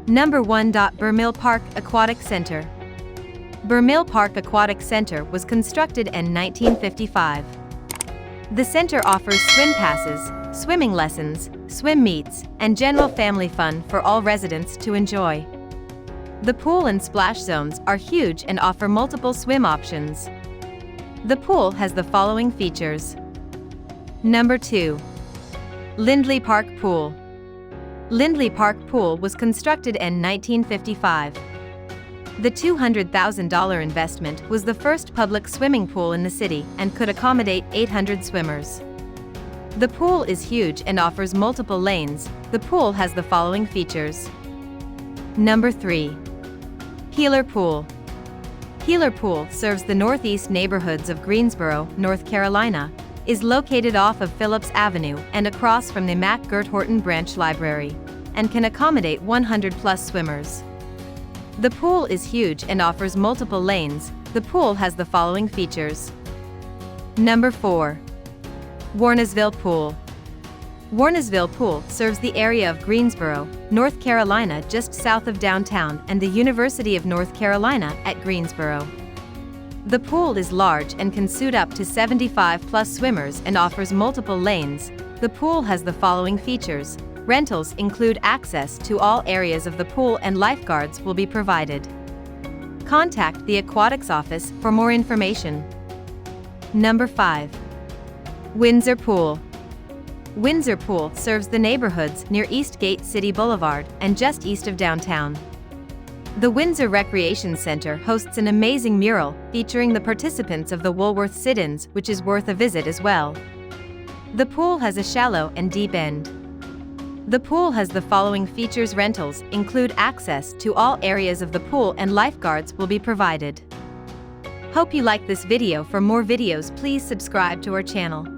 Number 1. Bur-Mil Park Aquatic Center. Bur-Mil Park Aquatic Center was constructed in 1955. The center offers swim passes, swimming lessons, swim meets, and general family fun for all residents to enjoy. The pool and splash zones are huge and offer multiple swim options. The pool has the following features. Number 2. Lindley Park Pool. Lindley Park Pool was constructed in 1955. The $200,000 investment was the first public swimming pool in the city and could accommodate 800 swimmers. The pool is huge and offers multiple lanes. The pool has the following features. Number 3. Healer Pool. Healer Pool serves the northeast neighborhoods of Greensboro, North Carolina, is located off of Phillips Avenue and across from the McGirt-Horton Branch Library, and can accommodate 100+ swimmers. The pool is huge and offers multiple lanes. The pool has the following features. Number 4. Warnersville Pool. Warnersville Pool serves the area of Greensboro, North Carolina just south of downtown and the University of North Carolina at Greensboro. The pool is large and can suit up to 75+ swimmers and offers multiple lanes. The pool has the following features. Rentals include access to all areas of the pool and lifeguards will be provided. Contact the Aquatics office for more information. Number 5. Windsor Pool. Windsor Pool serves the neighborhoods near Eastgate City Boulevard and just east of downtown. The Windsor Recreation Center hosts an amazing mural featuring the participants of the Woolworth sit-ins, which is worth a visit as well. The pool has a shallow and deep end. The pool has the following features. Rentals include access to all areas of the pool and lifeguards will be provided. Hope you like this video. For more videos, please subscribe to our channel.